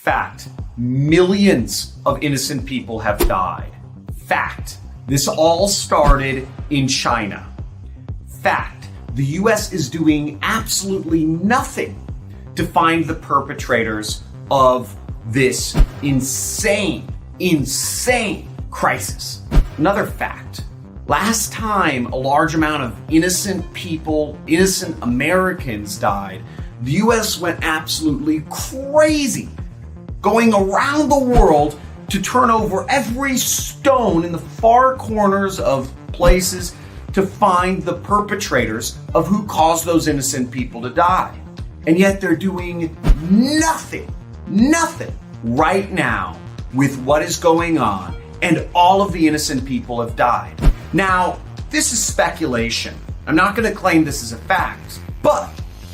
Fact, millions of innocent people have died. Fact, this all started in China. Fact, the US is doing absolutely nothing to find the perpetrators of this insane crisis. Another fact, last time a large amount of innocent people, innocent Americans died, the US went absolutely crazy, going around the world to turn over every stone in the far corners of places to find the perpetrators of who caused those innocent people to die. And yet they're doing nothing right now with what is going on, and all of the innocent people have died. Now, this is speculation. I'm not going to claim this is a fact, but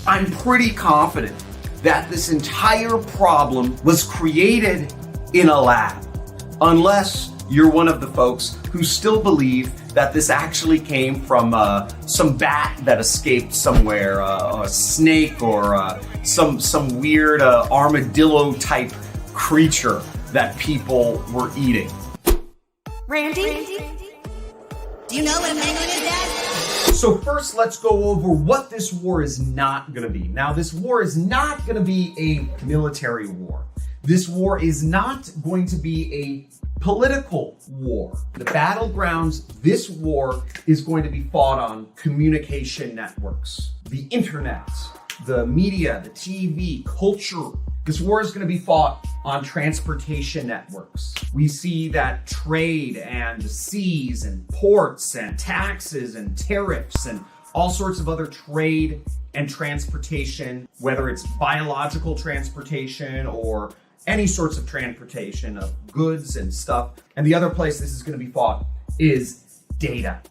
I'm pretty confident that this entire problem was created in a lab, unless you're one of the folks who still believe that this actually came from some bat that escaped somewhere, a snake, or some weird armadillo type creature that people were eating. Randy? Do you know what penguin is that? So first, let's go over what this war is not going to be. Now, this war is not going to be a military war. This war is not going to be a political war. The battlegrounds, this war is going to be fought on communication networks, the internet, the media, the TV, culture. This war is going to be fought on transportation networks. We see that trade and seas and ports and taxes and tariffs and all sorts of other trade and transportation, whether it's biological transportation or any sorts of transportation of goods and stuff. And the other place this is going to be fought is data.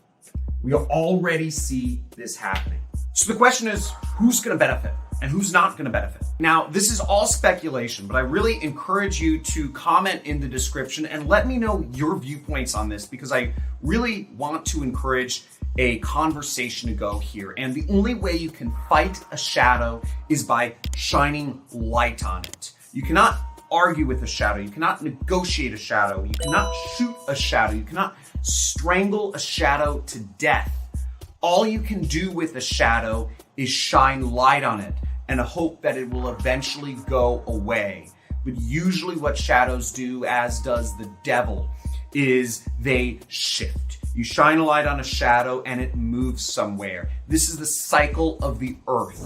We already see this happening. So the question is, who's going to benefit and who's not going to benefit? Now, this is all speculation, but I really encourage you to comment in the description and let me know your viewpoints on this, because I really want to encourage a conversation to go here. And the only way you can fight a shadow is by shining light on it. You cannot argue with a shadow. You cannot negotiate a shadow. You cannot shoot a shadow. You cannot strangle a shadow to death. All you can do with a shadow is shine light on it and hope that it will eventually go away. But usually what shadows do, as does the devil, is they shift. You shine a light on a shadow and it moves somewhere. This is the cycle of the earth.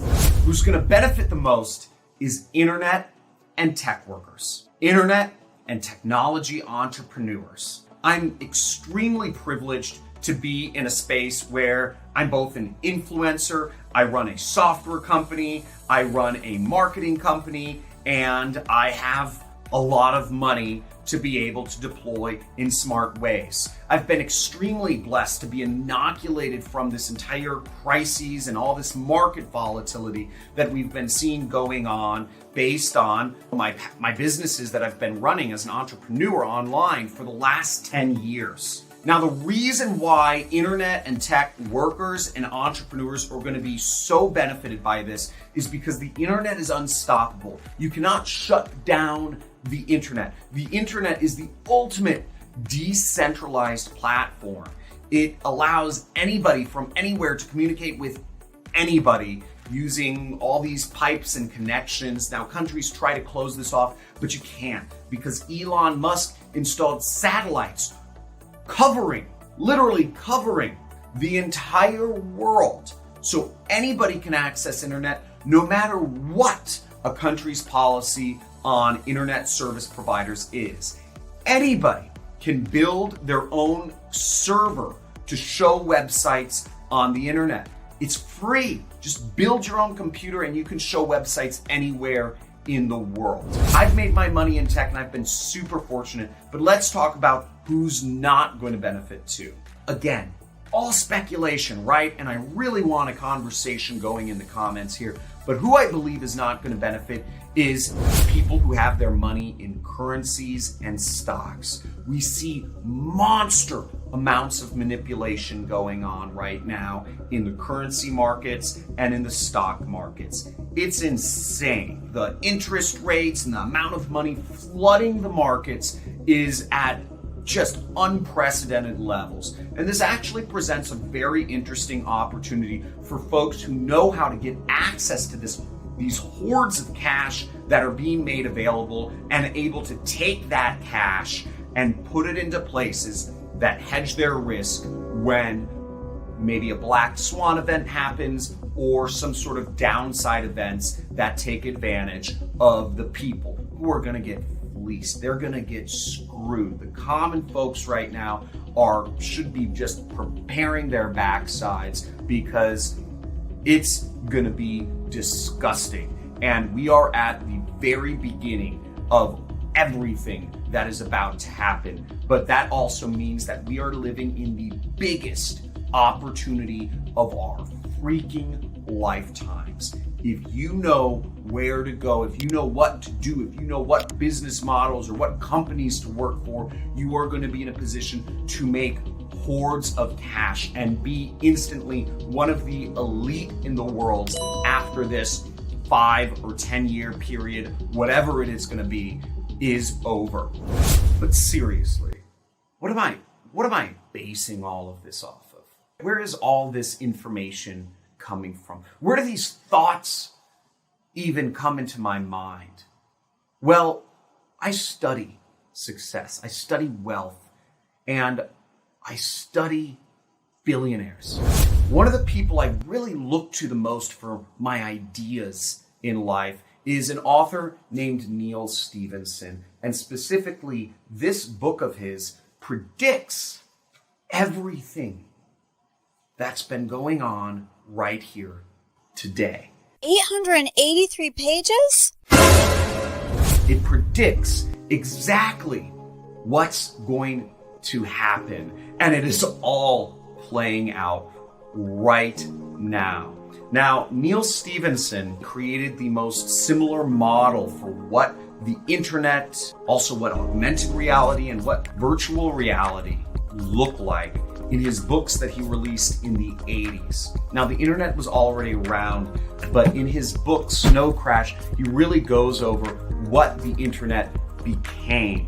Who's going to benefit the most is internet and tech workers, internet and technology entrepreneurs. I'm extremely privileged to be in a space where I'm both an influencer, I run a software company, I run a marketing company, and I have a lot of money to be able to deploy in smart ways. I've been extremely blessed to be inoculated from this entire crises and all this market volatility that we've been seeing going on based on my businesses that I've been running as an entrepreneur online for the last 10 years. Now, the reason why internet and tech workers and entrepreneurs are going to be so benefited by this is because the internet is unstoppable. You cannot shut down the internet. The internet is the ultimate decentralized platform. It allows anybody from anywhere to communicate with anybody using all these pipes and connections. Now, countries try to close this off, but you can't, because Elon Musk installed satellites literally covering the entire world. So anybody can access internet, no matter what a country's policy on internet service providers is. Anybody can build their own server to show websites on the internet. It's free. Just build your own computer and you can show websites anywhere in the world. I've made my money in tech and I've been super fortunate, but let's talk about who's not going to benefit too. Again, all speculation, right? And I really want a conversation going in the comments here, but who I believe is not going to benefit is people who have their money in currencies and stocks. We see monster amounts of manipulation going on right now in the currency markets and in the stock markets. It's insane. The interest rates and the amount of money flooding the markets is at just unprecedented levels. And this actually presents a very interesting opportunity for folks who know how to get access to these hordes of cash that are being made available and able to take that cash and put it into places that hedge their risk when maybe a black swan event happens or some sort of downside events that take advantage of the people who are going to get fleeced. They're going to get screwed. The common folks right now should be just preparing their backsides because it's going to be disgusting. And we are at the very beginning of everything that is about to happen. But that also means that we are living in the biggest opportunity of our freaking lifetimes. If you know where to go, if you know what to do, if you know what business models or what companies to work for, you are going to be in a position to make hordes of cash and be instantly one of the elite in the world after this 5 or 10 year period, whatever it is going to be, is over. But seriously, what am I basing all of this off of? Where is all this information coming from? Where do these thoughts even come into my mind? Well, I study success, I study wealth, and I study billionaires. One of the people I really look to the most for my ideas in life is an author named Neal Stephenson. And specifically, this book of his predicts everything that's been going on right here today. 883 pages? It predicts exactly what's going to happen, and it is all playing out right now. Now, Neal Stephenson created the most similar model for what the internet, also what augmented reality and what virtual reality look like in his books that he released in the 80s. Now, the internet was already around, but in his book, Snow Crash, he really goes over what the internet became.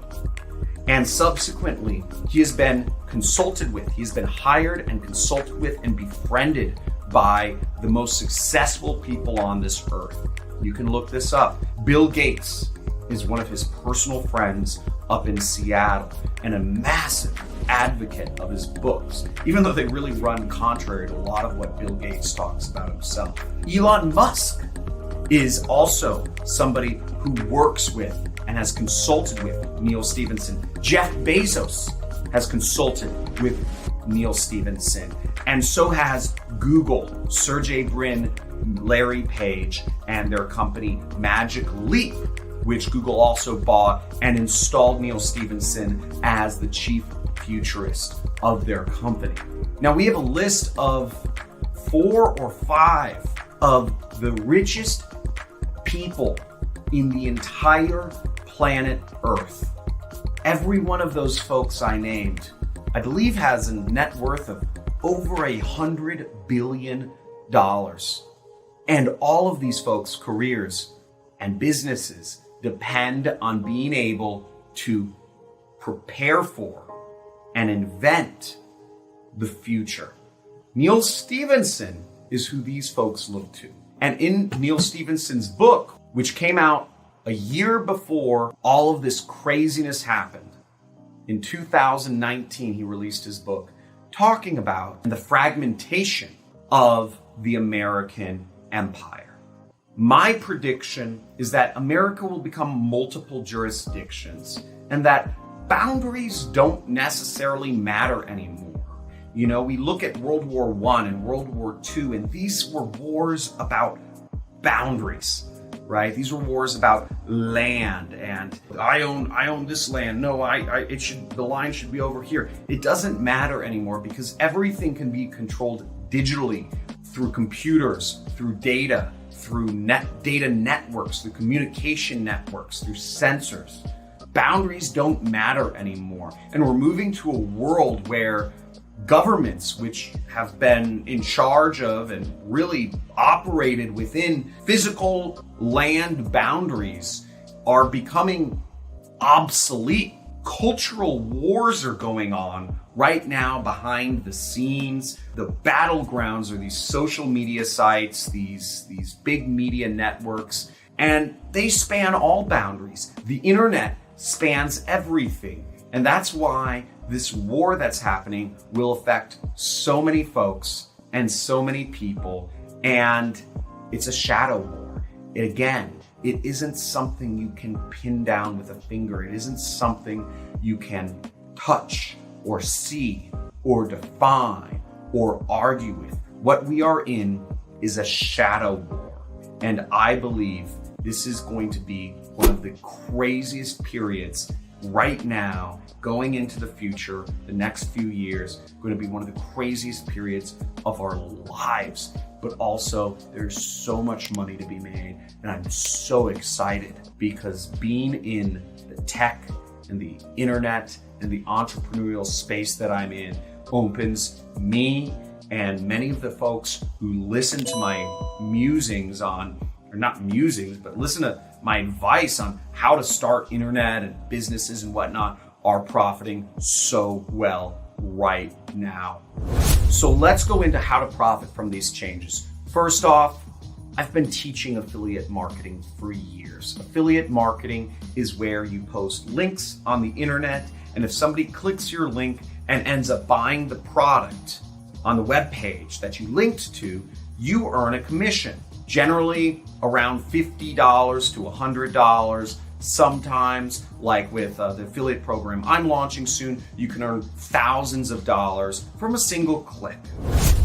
And subsequently, he has been consulted with, he's been hired and consulted with and befriended by the most successful people on this earth. You can look this up. Bill Gates is one of his personal friends up in Seattle and a massive advocate of his books, even though they really run contrary to a lot of what Bill Gates talks about himself. Elon Musk is also somebody who works with and has consulted with Neal Stephenson. Jeff Bezos has consulted with Neal Stephenson, and so has Google, Sergey Brin, Larry Page, and their company Magic Leap, which Google also bought and installed Neal Stephenson as the chief futurist of their company. Now, we have a list of 4 or 5 of the richest people in the entire planet Earth. Every one of those folks I named, I believe, has a net worth of over $100 billion. And all of these folks' careers and businesses depend on being able to prepare for and invent the future. Neal Stephenson is who these folks look to. And in Neal Stephenson's book, which came out a year before all of this craziness happened, in 2019, he released his book talking about the fragmentation of the American empire. My prediction is that America will become multiple jurisdictions and that boundaries don't necessarily matter anymore. You know, we look at World War I and World War II, and these were wars about boundaries, right? These were wars about land and I own this land. No, the line should be over here. It doesn't matter anymore because everything can be controlled digitally through computers, through data, through data networks, through communication networks, through sensors. Boundaries don't matter anymore. And we're moving to a world where governments, which have been in charge of and really operated within physical land boundaries, are becoming obsolete. Cultural wars are going on right now behind the scenes. The battlegrounds are these social media sites, these big media networks, and they span all boundaries. The internet spans everything. And that's why this war that's happening will affect so many folks and so many people. And it's a shadow war. Again, it isn't something you can pin down with a finger. It isn't something you can touch or see or define or argue with. What we are in is a shadow war. And I believe this is going to be one of the craziest periods right now, going into the future, the next few years, going to be one of the craziest periods of our lives. But also, there's so much money to be made, and I'm so excited because being in the tech and the internet and the entrepreneurial space that I'm in opens me and many of the folks who listen to my musings on, or not musings, but listen to my advice on how to start internet and businesses and whatnot, are profiting so well right now. So let's go into how to profit from these changes. First off, I've been teaching affiliate marketing for years. Affiliate marketing is where you post links on the internet, and if somebody clicks your link and ends up buying the product on the web page that you linked to, you earn a commission. Generally around $50 to $100. Sometimes, like with the affiliate program I'm launching soon, you can earn thousands of dollars from a single click.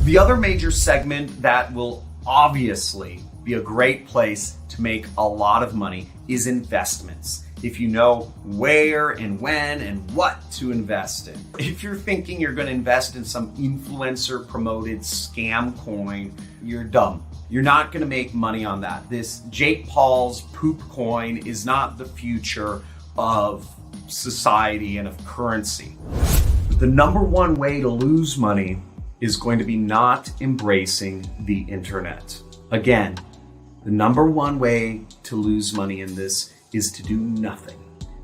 The other major segment that will obviously be a great place to make a lot of money is investments. If you know where and when and what to invest in. If you're thinking you're going to invest in some influencer promoted scam coin, you're dumb. You're not going to make money on that. This Jake Paul's poop coin is not the future of society and of currency. The number one way to lose money is going to be not embracing the internet. Again, the number one way to lose money in this is to do nothing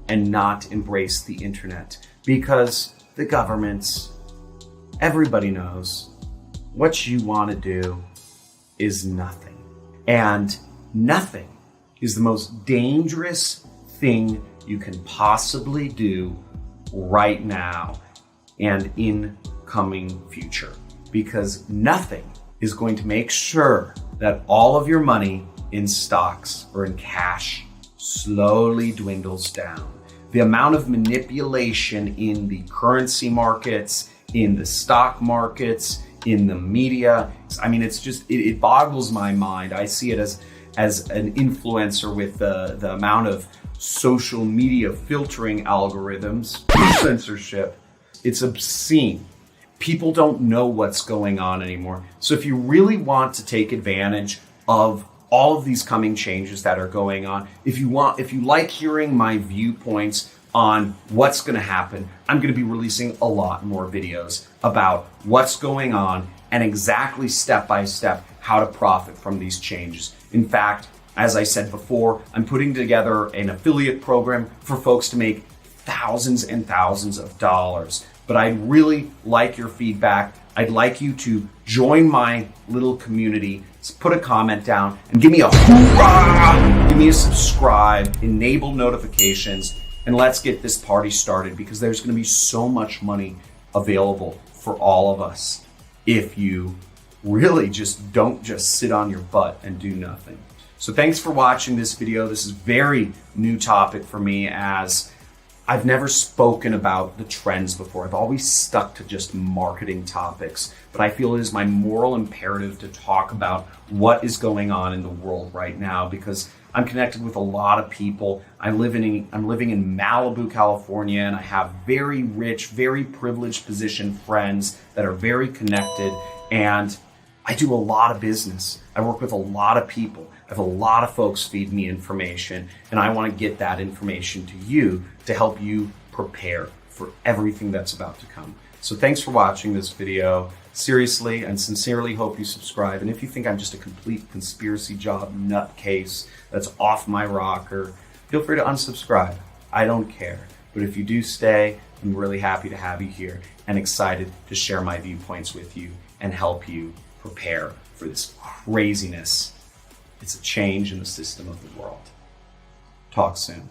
and not embrace the internet, because the governments, everybody knows what you want to do is nothing. And nothing is the most dangerous thing you can possibly do right now and in coming future, because nothing is going to make sure that all of your money in stocks or in cash slowly dwindles down. The amount of manipulation in the currency markets, in the stock markets, in the media, I mean, it's just, it boggles my mind. I see it as an influencer with the amount of social media filtering algorithms, censorship. It's obscene. People don't know what's going on anymore. So if you really want to take advantage of all of these coming changes that are going on, if you like hearing my viewpoints on what's going to happen, I'm going to be releasing a lot more videos about what's going on and exactly step by step how to profit from these changes. In fact, as I said before, I'm putting together an affiliate program for folks to make thousands and thousands of dollars. But I'd really like your feedback. I'd like you to join my little community. Put a comment down and give me a hoorah! Give me a subscribe, enable notifications, and let's get this party started, because there's going to be so much money available for all of us if you really just don't just sit on your butt and do nothing. So thanks for watching this video. This is a very new topic for me, as I've never spoken about the trends before. I've always stuck to just marketing topics, but I feel it is my moral imperative to talk about what is going on in the world right now, because I'm connected with a lot of people. I'm living in Malibu, California, and I have very rich, very privileged positioned friends that are very connected, and I do a lot of business. I work with a lot of people. I have a lot of folks feed me information, and I want to get that information to you to help you prepare for everything that's about to come. So thanks for watching this video. Seriously and sincerely hope you subscribe. And if you think I'm just a complete conspiracy job nutcase that's off my rocker, feel free to unsubscribe. I don't care. But if you do stay, I'm really happy to have you here and excited to share my viewpoints with you and help you prepare for this craziness. It's a change in the system of the world. Talk soon.